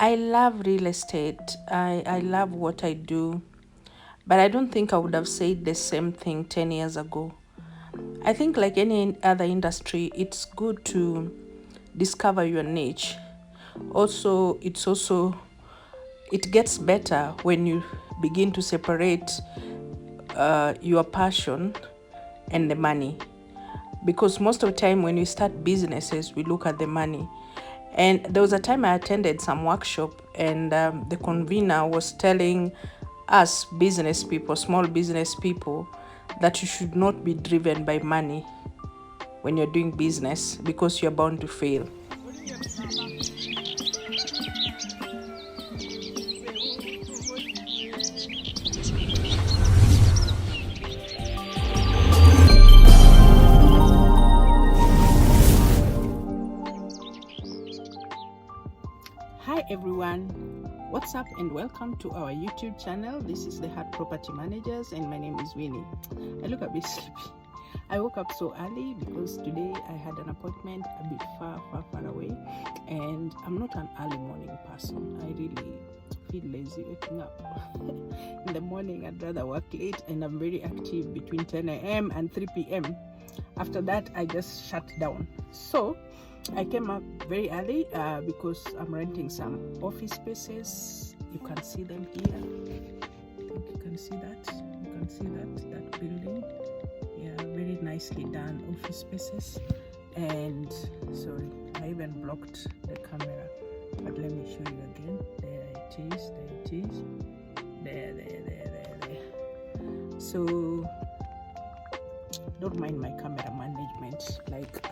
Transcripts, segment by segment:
I love real estate. I love what I do, but I don't think I would have said the same thing 10 years ago. I think, like any other industry, it's good to discover your niche. It gets better when you begin to separate your passion and the money, because most of the time when we start businesses we look at the money. And there was a time I attended some workshop, and the convener was telling us business people, small business people, that you should not be driven by money when you're doing business, because you're bound to fail. Hi everyone, what's up and welcome to our YouTube channel. This is the Heart Property Managers and my name is Winnie. I look a bit sleepy. I woke up so early because today I had an appointment a bit far away, and I'm not an early morning person. I really feel lazy waking up in the morning. I'd rather work late, and I'm very active between 10 a.m. and 3 p.m. After that, I just shut down. So I came up very early because I'm renting some office spaces. You can see them here. You can see that. You can see that building. Yeah, very nicely done office spaces. And sorry, I even blocked the camera, but let me show you again. There it is. There it is. There. So don't mind my camera management. Like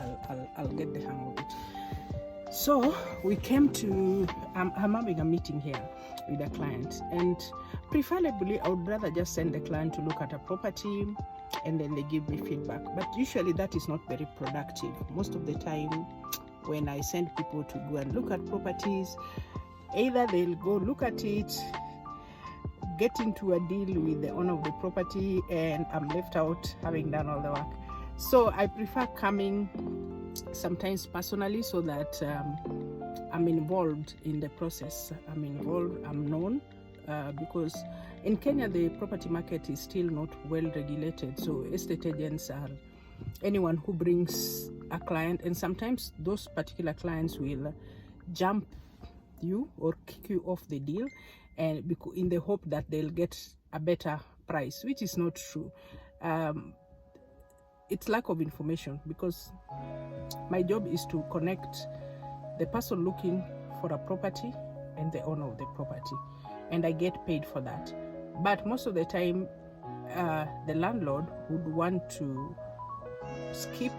I'll get the hang of it. So we came to I'm having a meeting here with a client, and preferably I would rather just send the client to look at a property and then they give me feedback, but usually that is not very productive. Most of the time when I send people to go and look at properties, either they'll go look at it, get into a deal with the owner of the property, and I'm left out having done all the work. So I prefer coming sometimes personally, so that I'm involved in the process. I'm known, because in Kenya the property market is still not well regulated. So estate agents are anyone who brings a client, and sometimes those particular clients will jump you or kick you off the deal, and in the hope that they'll get a better price, which is not true. It's lack of information, because my job is to connect the person looking for a property and the owner of the property, and I get paid for that. But most of the time the landlord would want to skip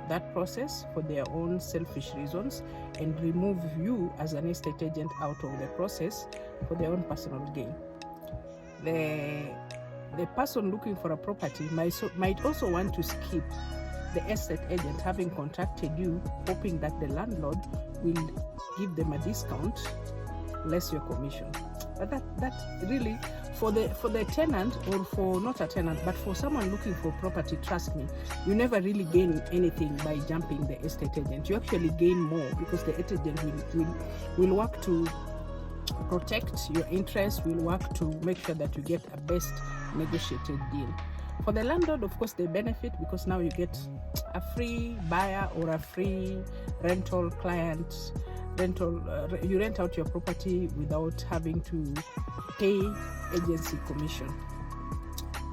that process for their own selfish reasons and remove you as an estate agent out of the process for their own personal gain. The person looking for a property might also want to skip the estate agent having contacted you, hoping that the landlord will give them a discount less your commission. But that really, for the tenant, or for not a tenant but for someone looking for property, trust me, you never really gain anything by jumping the estate agent. You actually gain more, because the estate agent will work to protect your interests, will work to make sure that you get a best negotiated deal. For the landlord, of course, they benefit, because now you get a free buyer or a free rental client. You rent out your property without having to pay agency commission.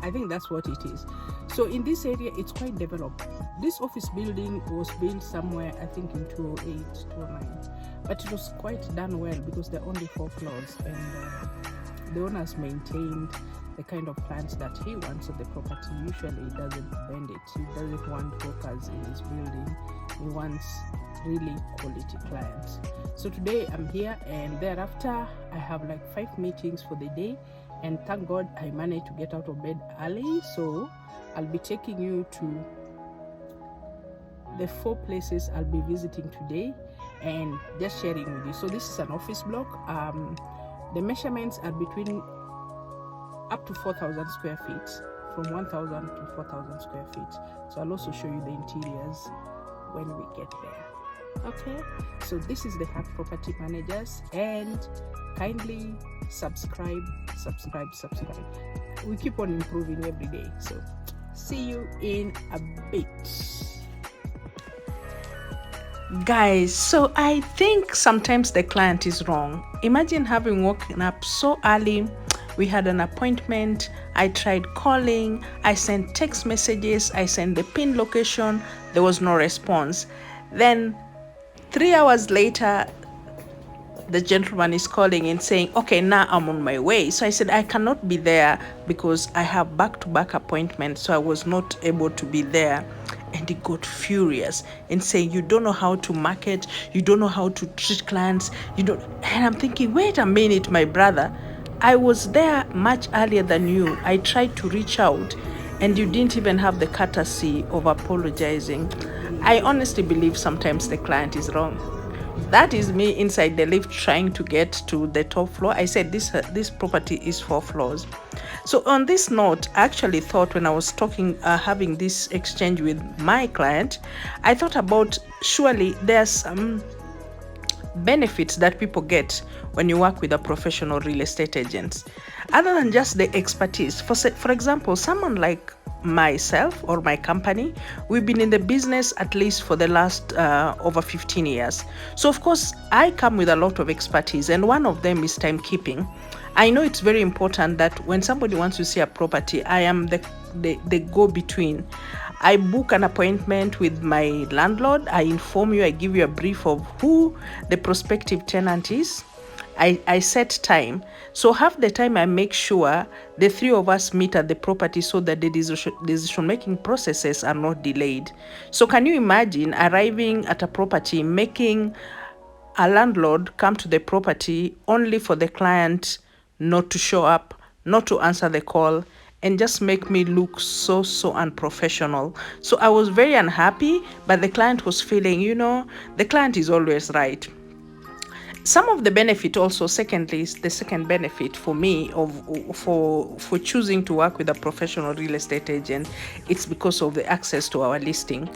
I think that's what it is. So in this area, it's quite developed. This office building was built somewhere, I think in 2008, 2009, but it was quite done well, because there are only 4 floors, and the owners maintained the kind of plants that he wants of the property. Usually he doesn't bend it. He doesn't want hawkers in his building. He wants really quality clients. So today I'm here, and thereafter I have like 5 meetings for the day, and thank God I managed to get out of bed early. So I'll be taking you to the 4 places I'll be visiting today and just sharing with you. So this is an office block. The measurements are between up to 4,000 square feet, from 1,000 to 4,000 square feet. So I'll also show you the interiors when we get there. Okay, so this is the Hack Property Managers, and kindly subscribe. We keep on improving every day, so see you in a bit. Guys, so I think sometimes the client is wrong. Imagine having woken up so early, we had an appointment, I tried calling, I sent text messages, I sent the pin location, there was no response. Then 3 hours later, the gentleman is calling and saying, okay, now I'm on my way. So I said, I cannot be there because I have back-to-back appointments, so I was not able to be there. And he got furious and saying, you don't know how to market, you don't know how to treat clients, you don't. And I'm thinking, wait a minute, my brother, I was there much earlier than you. I tried to reach out and you didn't even have the courtesy of apologizing. I honestly believe sometimes the client is wrong. That is me inside the lift trying to get to the top floor. I said this property is 4 floors. So on this note, I actually thought when I was talking, having this exchange with my client, I thought about surely there's some benefits that people get when you work with a professional real estate agent, other than just the expertise. For example, someone like myself or my company, we've been in the business at least for the last over 15 years. So of course I come with a lot of expertise, and one of them is timekeeping. I know it's very important that when somebody wants to see a property, I am the go-between. I book an appointment with my landlord, I inform you, I give you a brief of who the prospective tenant is. I set time. So half the time I make sure the three of us meet at the property so that the decision-making processes are not delayed. So can you imagine arriving at a property, making a landlord come to the property only for the client not to show up, not to answer the call, and just make me look so unprofessional? So I was very unhappy, but the client was feeling, the client is always right. Some of the benefit also, secondly, is the second benefit for me for choosing to work with a professional real estate agent. It's because of the access to our listing.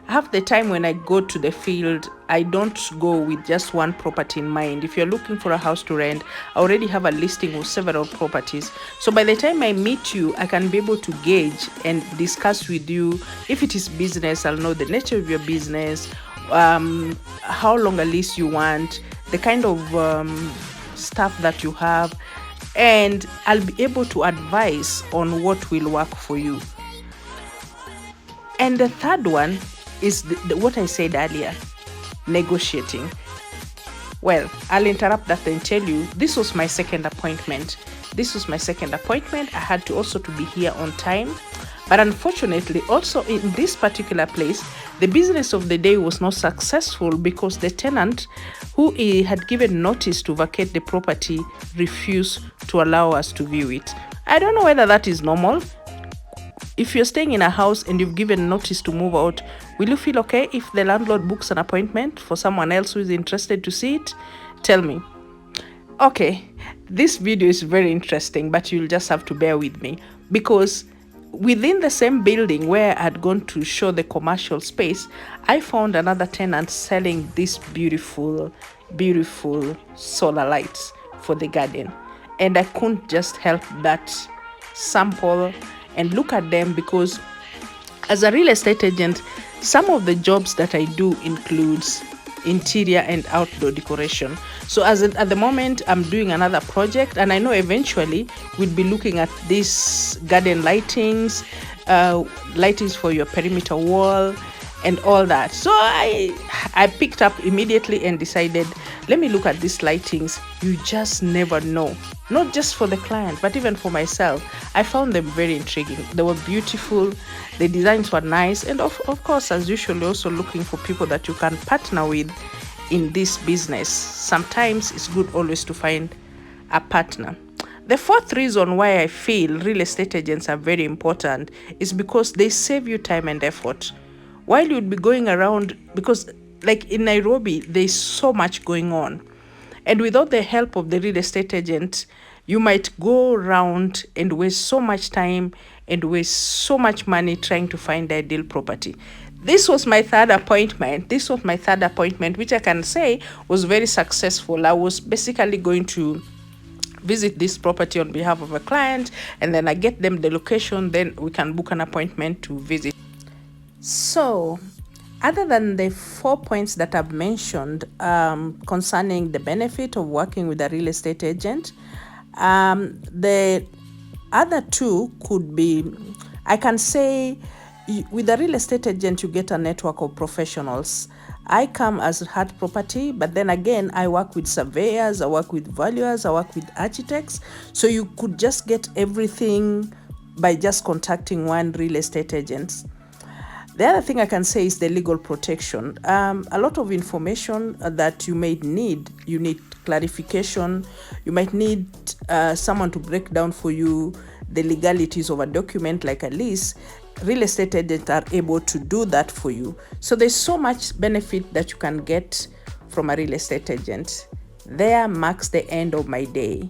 Half the time when I go to the field, I don't go with just one property in mind. If you're looking for a house to rent, I already have a listing of several properties. So by the time I meet you, I can be able to gauge and discuss with you. If it is business, I'll know the nature of your business, how long a lease you want, the kind of stuff that you have, and I'll be able to advise on what will work for you. And the third one is what I said earlier, negotiating. Well, I'll interrupt that and tell you, this was my second appointment. I had to also to be here on time. But unfortunately, also in this particular place, the business of the day was not successful because the tenant who had given notice to vacate the property refused to allow us to view it. I don't know whether that is normal. If you're staying in a house and you've given notice to move out, will you feel okay if the landlord books an appointment for someone else who is interested to see it? Tell me. Okay, this video is very interesting, but you'll just have to bear with me, because within the same building where I had gone to show the commercial space, I found another tenant selling these beautiful solar lights for the garden. And I couldn't just help but sample and look at them, because as a real estate agent, some of the jobs that I do includes interior and outdoor decoration. So at the moment, I'm doing another project, and I know eventually we'll be looking at these garden lightings for your perimeter wall and all that. So I picked up immediately and decided, let me look at these lightings. You just never know, not just for the client, but even for myself. I found them very intriguing. They were beautiful, the designs were nice, and of course, as usual, also looking for people that you can partner with in this business. Sometimes it's good always to find a partner. The fourth reason why I feel real estate agents are very important is because they save you time and effort. While you'd be going around, because like in Nairobi, there's so much going on. And without the help of the real estate agent, you might go around and waste so much time and waste so much money trying to find the ideal property. This was my third appointment. Which I can say was very successful. I was basically going to visit this property on behalf of a client, and then I get them the location, then we can book an appointment to visit. So other than the 4 points that I've mentioned concerning the benefit of working with a real estate agent, the other two could be, I can say, with a real estate agent, you get a network of professionals. I come as hard property, but then again, I work with surveyors, I work with valuers, I work with architects. So you could just get everything by just contacting one real estate agent. The other thing I can say is the legal protection. A lot of information that you may need, you need clarification, you might need someone to break down for you the legalities of a document like a lease. Real estate agents are able to do that for you. So there's so much benefit that you can get from a real estate agent. There marks the end of my day.